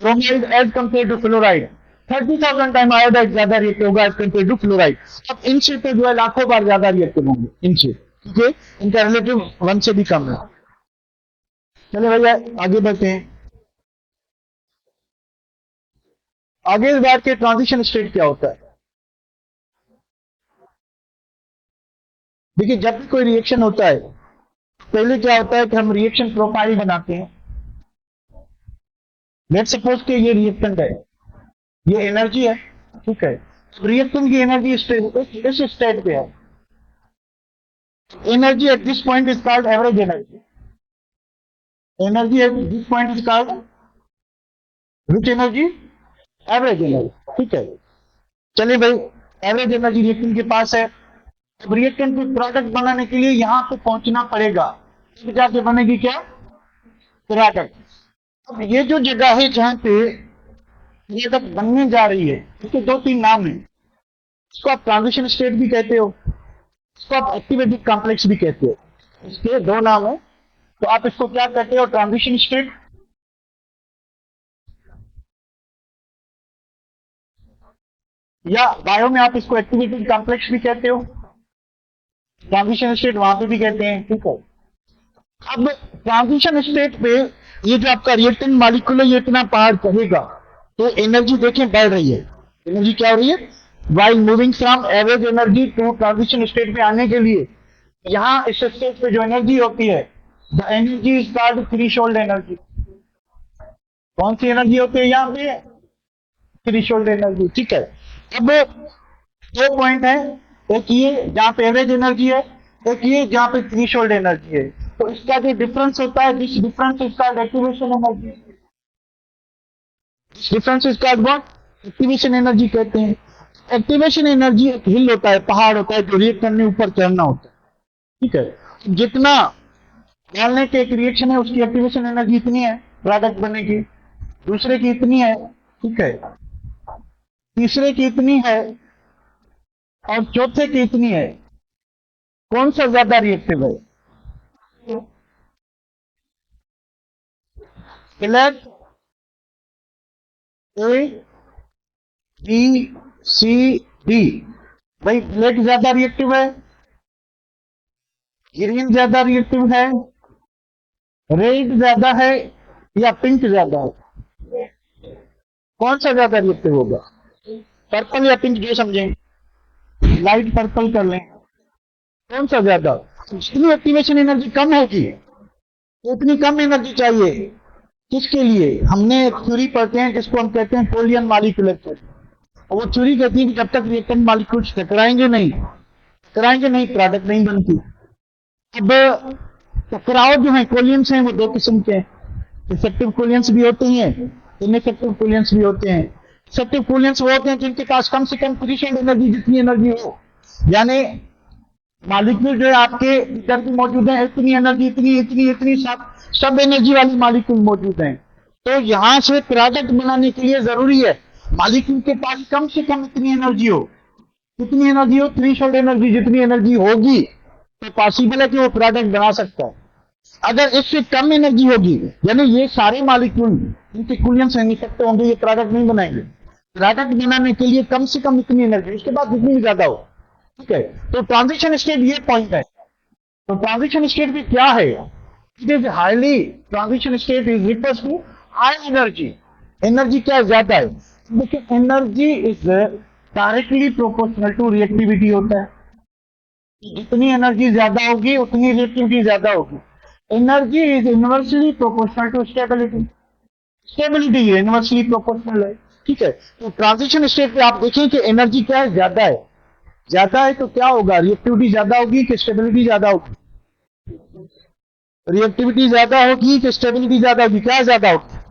bromide as compare to fluoride. 30,000 time iodide ज्यादा रिएक्टिव होगा एज कम्पेयर टू फ्लोराइड। अब इनसे तो जो है लाखों बार ज्यादा रिएक्टिव होंगे इनसे, ठीक है, इनका रिलेटिव 1 से भी कम है। चले भैया आगे बढ़ते हैं। आगे इस बात के ट्रांजिशन स्टेट क्या होता है। देखिए, जब भी कोई रिएक्शन होता है, पहले क्या होता है कि हम रिएक्शन प्रोफाइल बनाते हैं। लेट्स सपोज कि ये रिएक्टेंट है, ये एनर्जी है, ठीक है, रिएक्टेंट की एनर्जी इस स्टेट पे है। Energy at this point is called average energy. Energy at this point is called which energy, average energy. ठीक है, चलिए भाई, एवरेज एनर्जी रिएक्टेंट के पास है। अब रिएक्टेंट को प्रोडक्ट बनाने के लिए यहां पे पहुंचना पड़ेगा, फिर जाके बनेगी क्या, प्रोडक्ट। अब ये जो जगह है जहां पे प्रोडक्ट बनने जा रही है, इसके 2-3 नाम है। इसको आप ट्रांजिशन स्टेट भी कहते हो, इसको आप एक्टिवेटेड कॉम्प्लेक्स भी कहते हो। इसके 2 नाम है, तो आप इसको क्या कहते हो, ट्रांजिशन स्टेट, या बायो में आप इसको एक्टिवेटेड कॉम्प्लेक्स भी कहते हो, ट्रांजिशन स्टेट वहां पे भी कहते हैं। ठीक है, अब ट्रांजिशन स्टेट पे ये जो आपका रिएक्टेंट मॉलिक्यूल है ये इतना पार करेगा, तो एनर्जी देखें बढ़ रही है। एनर्जी क्या हो रही है, while moving from average energy to transition state पे आने के लिए यहां इस स्टेट पे जो एनर्जी होती है, the energy is called threshold energy. कौन सी एनर्जी होती है यहाँ पे, थ्रेशोल्ड एनर्जी। ठीक है, अब 2 पॉइंट है, एक ये जहां पे एवरेज एनर्जी है, एक ये जहां पे थ्रेशोल्ड एनर्जी है। तो इसका जो डिफरेंस होता है, this difference is called activation energy. Difference is called what, activation energy कहते हैं। एक्टिवेशन एनर्जी एक हिल होता है, पहाड़ होता है जो रिएक्ट करने ऊपर चढ़ना होता है। ठीक है, जितना डालने के एक रिएक्शन है, उसकी एक्टिवेशन एनर्जी इतनी है प्रोडक्ट बनने की, दूसरे की इतनी है, ठीक है, तीसरे की इतनी है और चौथे की इतनी है। कौन सा ज्यादा रिएक्टिव है? Select A B C D. भाई ब्लैक ज्यादा रिएक्टिव है, ग्रीन ज्यादा रिएक्टिव है, रेड ज्यादा है या पिंक ज्यादा है? कौन सा ज्यादा रिएक्टिव होगा? पर्पल या पिंक, जो समझें, लाइट पर्पल कर लें। कौन सा ज्यादा? जितनी एक्टिवेशन एनर्जी कम होगी उतनी कम एनर्जी चाहिए। किसके लिए? हमने एक थ्योरी पढ़ते हैं जिसको हम कहते हैं पोलियन मालिक्यूलर थ्योरी। और वो थ्योरी कहती है कि जब तक रिएक्टेंट मालिक्यूल्स टकराएंगे नहीं प्रोडक्ट नहीं बनती। अब टकराव जो है कोलियंस हैं वो दो किस्म के हैं, इफेक्टिव कोलियंस भी होते हैं, इनइफेक्टिव कोलियंस भी होते हैं। इफेक्टिव कोलियंस वो होते हैं जिनके पास कम से कम थ्रेशोल्ड एनर्जी जितनी एनर्जी हो, यानी मालिक्यूल जो है आपके इधर भी मौजूद है, इतनी एनर्जी इतनी इतनी इतनी सब एनर्जी वाली मालिक्यूल मौजूद हैं। तो यहां से प्रोडक्ट बनाने के लिए जरूरी है मालिक्यूल के पास कम से कम इतनी एनर्जी हो। कितनी एनर्जी हो? थ्रेशोल्ड एनर्जी जितनी एनर्जी होगी तो पॉसिबल है कि वो प्रोडक्ट बना सकता है। अगर इससे कम एनर्जी होगी, यानी ये सारे मालिक्यूल इनके कोलियंस इफेक्टिव होंगे, ये प्रोडक्ट नहीं बनाएंगे। प्रोडक्ट बनाने के लिए कम से कम इतनी एनर्जी, उसके बाद जितनी भी ज्यादा हो, ठीक है। तो ट्रांजिशन स्टेट ये पॉइंट है। तो ट्रांजिशन स्टेट भी क्या है? It is highly, transition state is refers to high energy. Energy क्या ज्यादा है? देखिए energy is directly proportional to reactivity होता है। जितनी एनर्जी ज्यादा होगी उतनी रिएक्टिविटी ज्यादा होगी। Energy is inversely proportional to stability. Stability है इनवर्सली प्रोपोर्शनल है, ठीक है। तो ट्रांजिशन स्टेट पे आप देखें कि एनर्जी क्या है? ज्यादा है। ज्यादा है तो क्या होगा? रिएक्टिविटी ज्यादा होगी कि स्टेबिलिटी ज्यादा होगी? रिएक्टिविटी ज्यादा होगी कि स्टेबिलिटी ज्यादा होगी? क्या ज्यादा होगी?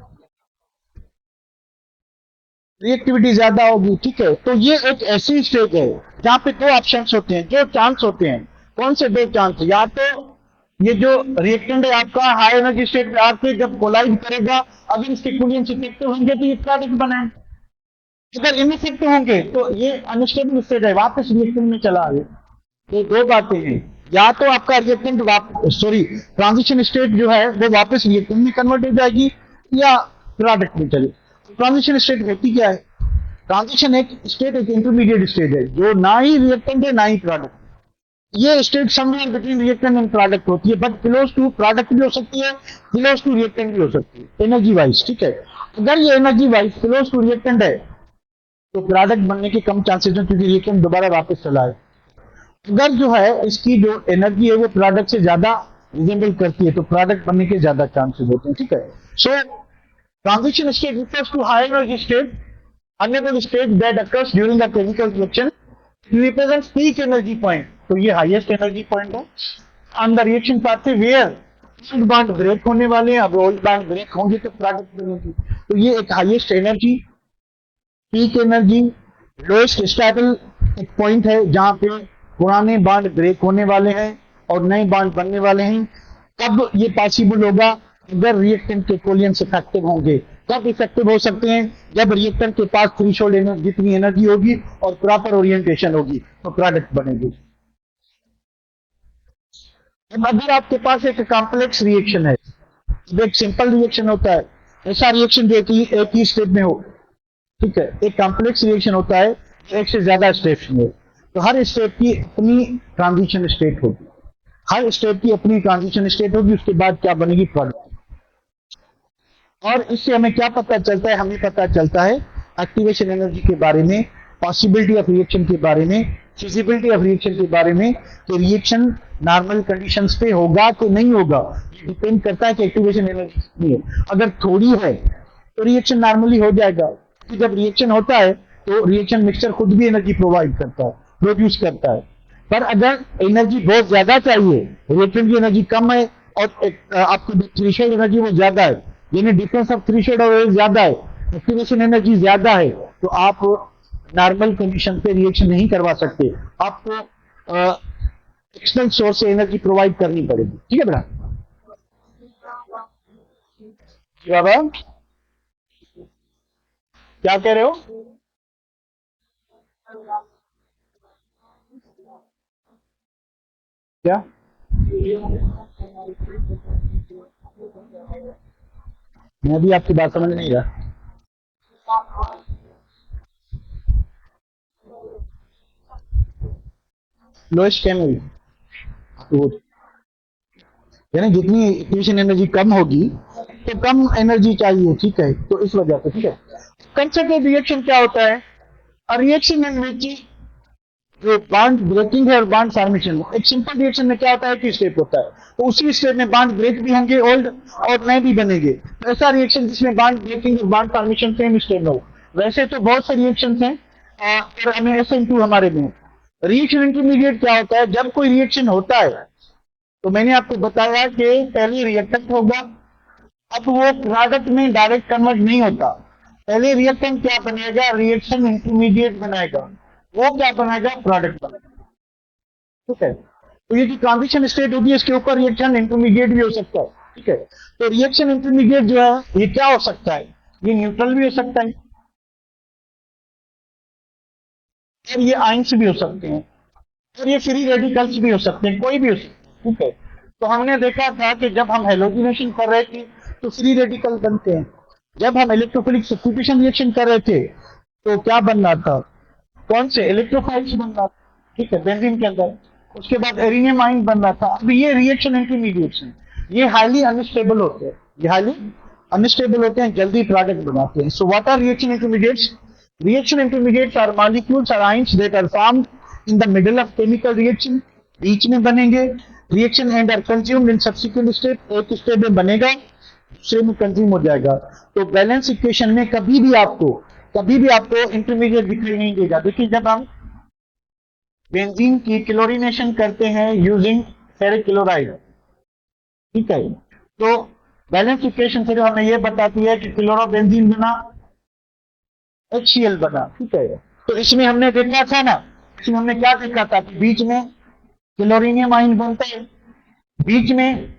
रिएक्टिविटी ज्यादा होगी, ठीक है। तो ये एक ऐसी स्टेट है जहां पे दो ऑप्शंस होते हैं, दो चांस होते हैं। कौन से दो चांस? या तो ये जो रिएक्टेंट है आपका हाई एनर्जी स्टेट में आके जब कोलाइड करेगा, अगर इसके कोलियंस इफेक्टिव होंगे तो ये प्रोडक्ट बनाए, अगर इनइफेक्टिव होंगे तो ये अनस्टेबल स्टेट है, वापस रिएक्टेंट में चला आए। ये दो बातें हैं, या तो आपका रिएक्टेंट सॉरी ट्रांजिशन स्टेट जो है वो वापस रिएक्टेंट में कन्वर्ट हो जाएगी या प्रोडक्ट में चले। ट्रांजिशन स्टेट होती क्या है? ट्रांजिशन एक स्टेट, एक इंटरमीडिएट स्टेट है जो ना ही रिएक्टेंट है ना ही प्रोडक्ट। ये state somewhere between reactant and product होती है, बट क्लोज टू प्रोडक्ट भी हो सकती है, क्लोज टू रिएक्टेंट भी हो सकती है एनर्जी वाइज, ठीक है। अगर ये energy wise close to reactant है तो प्रोडक्ट बनने के कम चांसेस हैं क्योंकि रिएक्टेंट दोबारा वापस चला है। अगर जो है इसकी जो एनर्जी है वो प्रोडक्ट से ज्यादा रिजेंबल करती है तो प्रोडक्ट बनने के ज्यादा चांसेस होते हैं, ठीक है। So transition state refers to high energy state, another state that occurs during the chemical reaction. It represents peak energy point. तो ये हाईएस्ट एनर्जी पॉइंट है on the reaction pathway where old bond break होने वाले हैं। अब old bond break होंगे तो product बनेगी। तो ये एक highest energy, peak energy, lowest stable एक पॉइंट है जहां पे पुराने बॉन्ड ब्रेक होने वाले हैं और नए बॉन्ड बनने वाले हैं। कब ये पॉसिबल होगा? अगर रिएक्टेंट के कोलियंस इफेक्टिव होंगे। कब इफेक्टिव हो सकते हैं? जब रिएक्टेंट के पास थ्रेशोल्ड एनर्जी जितनी एनर्जी होगी और प्रॉपर ओरिएंटेशन होगी तो प्रोडक्ट बनेगी। अब अगर आपके पास एक कॉम्प्लेक्स रिएक्शन है, एक सिंपल रिएक्शन होता है, ऐसा रिएक्शन जो एक ही स्टेप में हो, ठीक है। एक कॉम्प्लेक्स रिएक्शन होता है एक से ज्यादा स्टेप्स में, तो हर स्टेप की अपनी ट्रांजिशन स्टेट होगी, हर स्टेप की अपनी ट्रांजिशन स्टेट होगी। उसके बाद क्या बनेगी? प्रोडक्ट। और इससे हमें क्या पता चलता है? हमें पता चलता है एक्टिवेशन एनर्जी के बारे में, पॉसिबिलिटी ऑफ रिएक्शन के बारे में, फिजिबिलिटी ऑफ रिएक्शन के बारे में, कि रिएक्शन नॉर्मल कंडीशंस पे होगा कि नहीं होगा। डिपेंड करता है कि एक्टिवेशन एनर्जी कितनी है। अगर थोड़ी है तो रिएक्शन नॉर्मली हो जाएगा, कि जब रिएक्शन होता है तो रिएक्शन मिक्सचर खुद भी एनर्जी प्रोवाइड करता है, प्रोड्यूस करता है। पर अगर एनर्जी बहुत ज्यादा चाहिए, रिएक्टेंट की एनर्जी कम है और आपकी थ्रेशोल्ड एनर्जी वो ज्यादा है, यानी डिफरेंस ऑफ थ्रेशोल्ड और ज्यादा है, एक्टिवेशन एनर्जी ज्यादा है, तो आप नॉर्मल कंडीशन पे रिएक्शन नहीं करवा सकते, आपको एक्सटर्नल सोर्स से एनर्जी प्रोवाइड करनी पड़ेगी, ठीक है बेटा। बाबा क्या कह रहे हो? क्या? मैं भी आपकी बात समझ नहीं रहा। लोएस्ट कैन तो यानी जितनी इक्वेशन एनर्जी कम होगी तो कम एनर्जी चाहिए, ठीक है, तो इस वजह से, ठीक है। कंसेप्ट रिएक्शन क्या होता है? रिएक्शन इन विच जो बॉन्ड ब्रेकिंग है और बॉन्ड फॉर्मेशन, एक सिंपल रिएक्शन में क्या होता है कि स्टेप होता है, तो उसी स्टेप में बॉन्ड ब्रेक भी होंगे ओल्ड और नए भी बनेंगे। तो ऐसा रिएक्शन जिसमें बॉन्ड ब्रेकिंग और बॉन्ड फॉर्मेशन सेम स्टेप में हो। वैसे तो बहुत से रिएक्शन हैं और हमें SN2 हमारे में। रिएक्शन इंटरमीडिएट क्या होता है? जब कोई रिएक्शन होता है तो मैंने आपको बताया कि पहले रिएक्टेंट होगा, अब वो प्रोडक्ट में डायरेक्ट कन्वर्ट नहीं होता। पहले रिएक्टेंट क्या बनेगा? रिएक्शन इंटरमीडिएट बनाएगा, वो क्या बनाएगा? प्रोडक्ट बनाएगा, ठीक है। तो ये जो ट्रांजिशन स्टेट होगी इसके ऊपर रिएक्शन इंटरमीडिएट भी हो सकता है, ठीक है। तो रिएक्शन इंटरमीडिएट जो है ये क्या हो सकता है? ये न्यूट्रल भी हो सकता है और ये आयंस भी हो सकते हैं और ये फ्री रेडिकल्स भी हो सकते हैं, कोई भी हो सकता है, ठीक है। तो हमने देखा था कि जब हम हेलोजिनेशन कर रहे थे तो फ्री रेडिकल बनते हैं। जब हम इलेक्ट्रोफिलिक सब्स्टिट्यूशन रिएक्शन कर रहे थे तो क्या बन रहा था? कौन से? इलेक्ट्रोफाइल्स बन रहा था, ठीक है, बेंजीन के अंदर। उसके बाद एरिनियम आइन बन रहा था। अब ये रिएक्शन इंटरमीडिएट्स हैं, ये हाईली अनस्टेबल होते हैं, ये हाईली अनस्टेबल होते हैं, जल्दी प्रोडक्ट बनाते हैं। So what are reaction intermediates? Reaction intermediates are molecules और ions that are formed in the middle of chemical reaction, बीच में बनेंगे reaction and are consumed in subsequent step, एक स्टेप में बनेगा दूसरे में कंज्यूम हो जाएगा। तो बैलेंस इक्वेशन में कभी भी आपको इंटरमीडिएट दिखाई नहीं देगा। देखिए जब हम बेंजीन की क्लोरीनेशन करते हैं यूजिंग फेरिक क्लोराइड, ठीक है, तो बैलेंस इक्वेशन सिर्फ हमें यह बताती है कि क्लोरोबेंजीन बना, HCl बना, ठीक है। तो इसमें हमने देखा था ना, इसमें हमने क्या देखा था कि बीच में क्लोरीनियम आइन बनता है, बीच में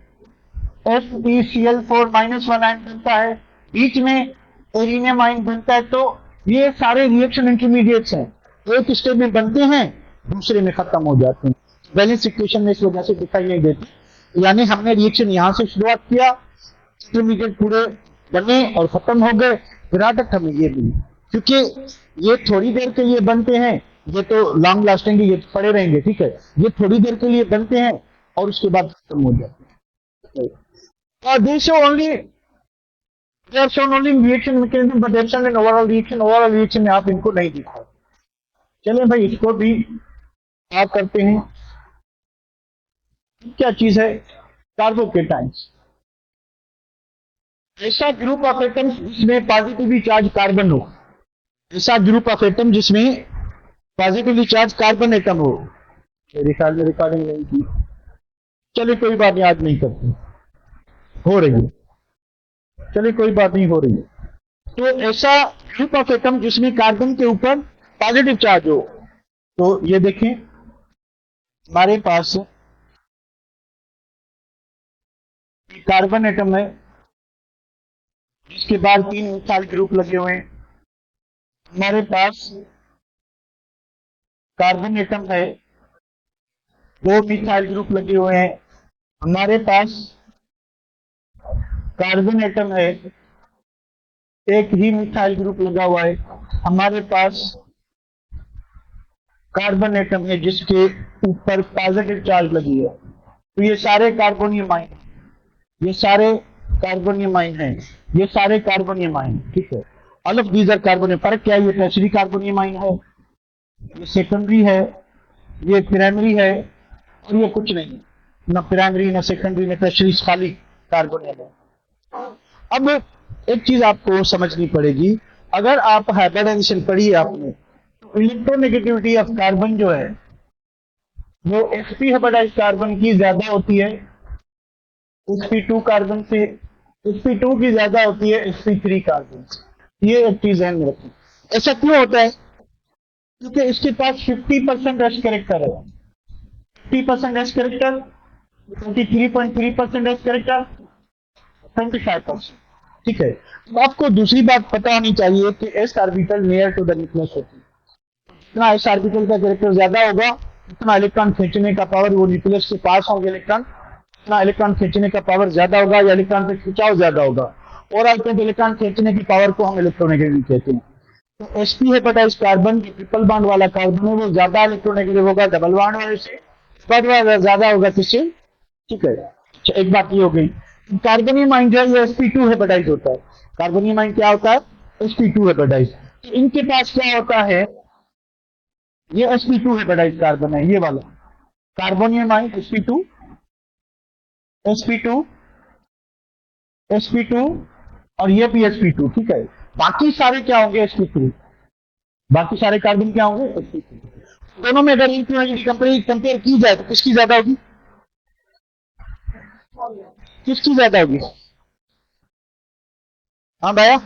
FeCl4 - आयन बनता है, बीच में एरिनियम आयन बनता है। तो ये सारे रिएक्शन इंटरमीडिएट्स हैं, एक स्टेप में बनते हैं दूसरे में खत्म हो जाते हैं। बैलेंस इक्वेशन में इस वजह से दिखाई नहीं देती। यानी हमने रिएक्शन यहां से शुरुआत किया, इंटरमीडिएट पूरे बने और खत्म हो गए, प्रोडक्ट हमें ये मिली। क्योंकि ये थोड़ी देर के लिए बनते हैं, ये तो लॉन्ग लास्टिंग, ये पड़े रहेंगे, ठीक है। ये थोड़ी देर के लिए बनते हैं और उसके बाद खत्म हो जाते हैं। They show only they are shown only in reaction mechanism, but they're shown in overall reaction में आप इनको नहीं दिखा। चलिए भाई इसको भी आप करते हैं। क्या चीज है? कार्बोकेटाइंस, ऐसा ग्रुप ऑफ एटम्स जिसमें पॉजिटिवली चार्ज कार्बन हो, ऐसा ग्रुप ऑफ एटम जिसमें पॉजिटिवली चार्ज कार्बन एटम हो। मेरे ख्याल में रिकॉर्डिंग नहीं की, चलिए कोई बात नहीं, आज नहीं करते, हो रही है, चलिए कोई बात नहीं, हो रही है। तो ऐसा ग्रुप ऑफ एटम जिसमें कार्बन के ऊपर पॉजिटिव चार्ज हो। तो ये देखें हमारे पास कार्बन एटम है जिसके बाद 3 मिसाइल ग्रुप लगे हुए हैं। हमारे पास कार्बन एटम है, 2 मिसाइल ग्रुप लगे हुए हैं। हमारे पास कार्बन एटम है, एक ही मिसाइल ग्रुप लगा हुआ है। हमारे पास कार्बन एटम है जिसके ऊपर पॉजिटिव चार्ज लगी है। तो ये सारे कार्बोनियम आयन, ये सारे कार्बोनियम आयन हैं, ये सारे कार्बोनियम आयन, ठीक है। All of these are carbonium. फर्क क्या है? ये टर्शरी कार्बोनियम आयन है, ये सेकेंडरी है, ये प्राइमरी है, और ये कुछ नहीं, ना प्राइमरी ना सेकेंडरी ना टर्शरी, खाली कार्बोनियम है। अब एक चीज आपको समझनी पड़ेगी, अगर आप हाइब्रिडाइजेशन पढ़ी है आपने, तो इलेक्ट्रोनेगेटिविटी ऑफ कार्बन जो है वो sp हाइब्रिडाइज कार्बन की ज्यादा होती है sp2 कार्बन से, sp2 की ज्यादा होती है sp3 कार्बन से। ये एक चीज ध्यान में रखिए। ऐसा क्यों होता है? क्योंकि इसके पास 50% एस कैरेक्टर है, 50% एस कैरेक्टर, 23.3% एस कैरेक्टर, 25%। ठीक है, अब आपको दूसरी बात पता होनी चाहिए कि S orbital near to the nucleus होती है। जितना एस ऑर्बिटल का कैरेक्टर ज्यादा होगा, उतना इलेक्ट्रॉन खींचने का पावर, वो न्यूक्लियस के पास होंगे इलेक्ट्रॉन, उतना इलेक्ट्रॉन खींचने का पावर ज्यादा होगा या इलेक्ट्रॉन पे खिंचाव ज्यादा होगा। और इलेक्ट्रॉन खींचने की पावर को हम इलेक्ट्रोनेगेटिव कहते हैं। तो एसपी हेपेटाइज कार्बन, जो ट्रिपल बॉन्ड वाला कार्बन है, वो ज्यादा इलेक्ट्रोनेगेटिव होगा डबल बॉन्ड वाले से, ज्यादा होगा किससे? ठीक है, अच्छा, एक बात ये हो गई। कार्बोनियम आयन जो है ये sp2 हेपेटाइज होता है। कार्बोनियम आयन क्या होता है? sp2 हेपेटाइज। इनके पास क्या होता है? ये sp2 हेपेटाइज कार्बन है, ये वाला carbonium ion sp2 sp2 sp2 और ये भी sp2। ठीक है, बाकी सारे क्या होंगे? sp3। बाकी सारे कार्बन क्या होंगे? sp3। दोनों में अगर कंपेयर की जाए तो किसकी ज्यादा होगी? किसकी ज्यादा होगी? हाँ भैया,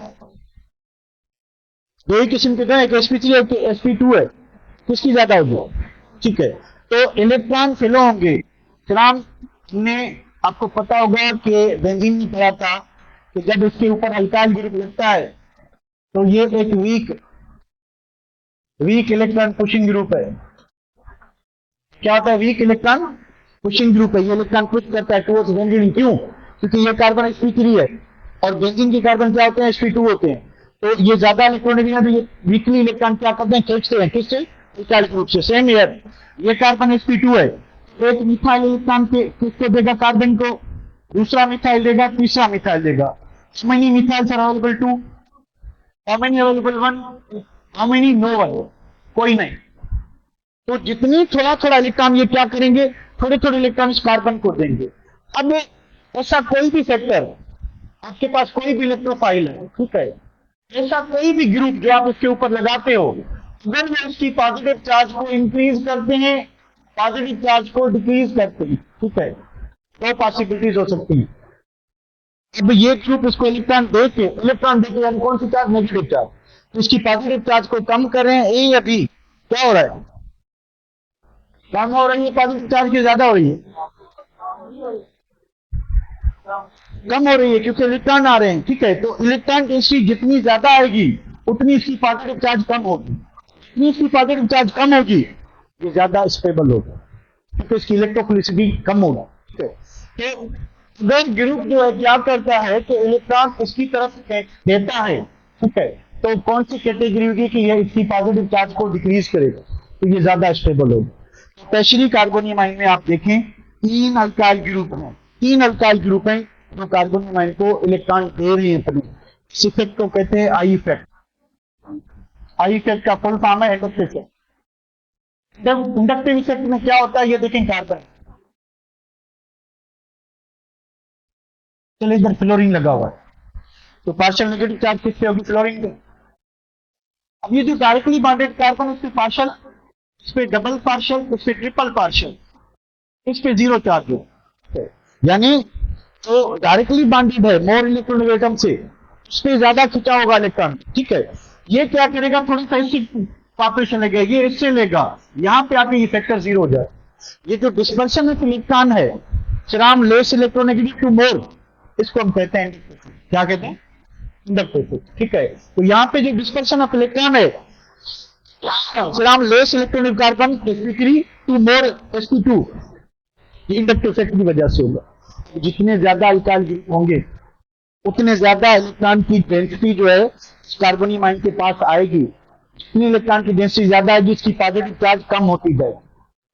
दो ही किस्म के थे, एक sp3 एक sp2 है, किसकी ज्यादा होगी? ठीक है, तो इलेक्ट्रॉन फ्लो होंगे। फिर ने आपको पता होगा कि बेंजीन ने पढ़ा था कि जब इसके ऊपर अल्काइल ग्रुप लगता है तो ये एक वीक इलेक्ट्रॉन पुशिंग ग्रुप है। क्या होता है? वीक इलेक्ट्रॉन पुशिंग ग्रुप है। ये इलेक्ट्रॉन पुश करता है टुवर्ड्स बेंजीन। क्यों? क्योंकि ये कार्बन sp3 है और बेंजीन के कार्बन क्या होते हैं? sp2 होते हैं। तो ये ज्यादा इलेक्ट्रॉनिक है, तो ये वीकली इलेक्ट्रॉन क्या करते हैं? खींचते हैं। किससे? अल्काइल ग्रुप से। सेम ईयर ये कार्बन sp2 है, एक मिथाइल इलेक्ट्रॉन किसको देगा? कार्बन को। दूसरा मिथाइल देगा, तीसरा मिथाइल देगा। How many methyls are available? 2। How many available? 1। How many? No one, कोई नहीं। तो जितनी थोड़ा थोड़ा इलेक्ट्रॉन ये क्या करेंगे? थोड़े थोड़े इलेक्ट्रॉन इस कार्बन को देंगे। अब ऐसा कोई भी फैक्टर, आपके पास कोई भी इलेक्ट्रोफाइल है, ठीक है, ऐसा कोई भी ग्रुप जो आप उसके ऊपर लगाते हो, अगर वो उसकी पॉजिटिव चार्ज को इंक्रीज करते हैं, पॉजिटिव चार्ज को डिक्रीज करते हैं, ठीक है, दो पॉसिबिलिटीज हो सकती हैं। अब ये ग्रुप इसको इलेक्ट्रॉन देके यानी कौन सी चार्ज? Negative charge. तो इसकी पॉजिटिव चार्ज को कम कर रहे हैं, ए या बी? क्या हो रहा है? कम हो रही है पॉजिटिव चार्ज की, ज्यादा हो रही है? कम हो रही है, क्योंकि इलेक्ट्रॉन आ रहे हैं। ठीक है, तो इलेक्ट्रॉन डेंसिटी जितनी ज्यादा आएगी उतनी इसकी पॉजिटिव चार्ज कम होगी। जितनी इसकी पॉजिटिव चार्ज कम होगी ये ज्यादा स्टेबल होगा, क्योंकि इसकी इलेक्ट्रोफिलिसिटी कम होगा। ठीक है, तो अगर ग्रुप जो है क्या करता है कि इलेक्ट्रॉन इसकी तरफ देता है, ठीक है, तो कौन सी कैटेगरी होगी कि ये इसकी पॉजिटिव चार्ज को डिक्रीज करेगा, तो ये ज्यादा स्टेबल होगा। टर्शियरी कार्बोनियम आयन में आप देखें तीन अल्काइल ग्रुप हैं, जो कार्बोनियम आयन को इलेक्ट्रॉन दे रहे हैं अपने। इस इफेक्ट को कहते हैं आई इफेक्ट। आई इफेक्ट का फुल फॉर्म है इंडक्टिव इफेक्ट। जब इंडक्टिव इफेक्ट में क्या होता है ये देखें, कार्बन, चलिए इधर फ्लोरीन लगा हुआ है, तो पार्शियल नेगेटिव चार्ज किस पे होगी? फ्लोरीन पे। अब ये जो डायरेक्टली बॉन्डेड कार्बन, उस पे पार्शियल, इस पे डबल पार्शियल, इस पे ट्रिपल पार्शियल, इस पे जीरो चार्ज हो, यानी तो डायरेक्टली बॉन्डेड है मोर इलेक्ट्रॉनिक एटम से, उस पे ज्यादा खिंचा होगा इलेक्ट्रॉन। ठीक है, ये क्या करेगा? थोड़ा सा इससे पॉपुलेशन लेगा, ये इससे लेगा, यहां पे आके ये फैक्टर जीरो हो जाए। ये जो डिस्पर्शन ऑफ इलेक्ट्रॉन है, फ्रॉम लेस इलेक्ट्रोनेगेटिव टू मोर, इसको हम कहते हैं क्या कहते हैं? इंडक्टिव। ठीक है, तो यहाँ पे जो डिस्पर्शन ऑफ इलेक्ट्रॉन है from less electronic carbon sp3 to more sp2, ये इंडक्टिव इफेक्ट की वजह से होगा। जितने ज्यादा अल्काइल ग्रुप होंगे उतने ज्यादा इलेक्ट्रॉन की डेंसिटी जो है कार्बोनियम आयन के पास आएगी। जितनी इलेक्ट्रॉन की डेंसिटी ज्यादा आएगी इसकी पॉजिटिव चार्ज कम होती जाए।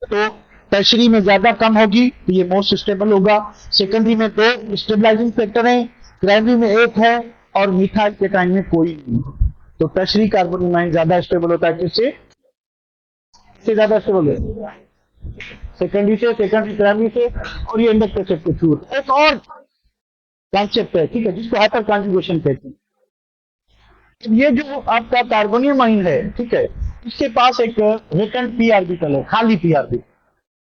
तो टर्शरी में ज्यादा कम होगी तो ये मोस्ट स्टेबल होगा। सेकेंडरी में दो स्टेबलाइजिंग फैक्टर हैं, प्राइमरी में एक है और मिथाइल के टाइम में कोई नहीं। तो टर्शरी कार्बोनियम आयन ज्यादा स्टेबल होता है। किससे ज्यादा स्टेबल है? सेकेंडरी से, प्राइमरी से, और ये इंडक्टिव इफेक्ट के थ्रू। एक और कॉन्सेप्ट है, ठीक है, जिसको हाइपर कॉन्जुगेशन कहते हैं। ये जो आपका कार्बोनियम आयन है, ठीक है, इसके पास एक वेकेंट पी ऑर्बिटल है, खाली पी ऑर्बिटल।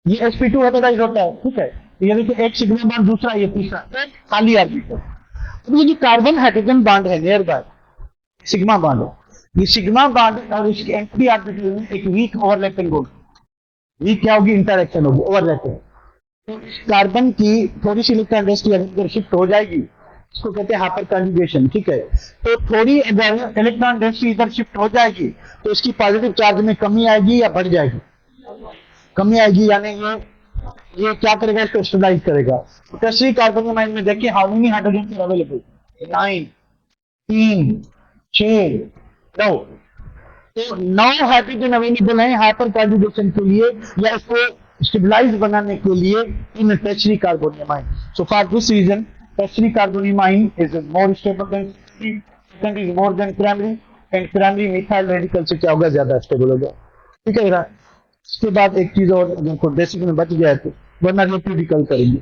ये sp2 हेपेटाइज होता है। ठीक है, ये देखिए एक सिग्मा बॉन्ड, दूसरा ये तीसरा, एक खाली ऑर्बिटल। अब ये जो कार्बन हाइड्रोजन बॉन्ड है नियर बाय सिग्मा बॉन्ड है, ये सिग्मा बॉन्ड और इसके एंटी ऑर्बिटल में एक वीक ओवरलैपिंग होगी। वीक क्या होगी? इंटरैक्शन होगी, ओवरलैपिंग। तो कार्बन की थोड़ी सी इलेक्ट्रॉन डेंसिटी अंदर शिफ्ट हो जाएगी, इसको कहते हैं हाइपर कॉन्जुगेशन, ठीक है। तो थोड़ी अगर इलेक्ट्रॉन डेंसिटी इधर शिफ्ट हो जाएगी तो इसकी पॉजिटिव चार्ज में कमी आएगी या बढ़ जाएगी? कमी आएगी, यानी ये क्या करेगा, इसको स्टेबलाइज करेगा। टर्शियरी कार्बोनिल में देखिए how many hydrogen are available, 9, 3, 6, 9। तो 9 हाइड्रोजन अवेलेबल है हाइपर कॉन्जुगेशन के लिए या इसको स्टेबलाइज बनाने के लिए in tertiary carbonyl. So for this reason tertiary carbonyl is more stable than secondary, is more than primary, and primary methyl radical से क्या होगा, ज्यादा स्टेबल होगा, ठीक है। इसके बाद एक चीज और, अगर कोई बेसिक में बच गया तो वरना रेडिकल करेंगे।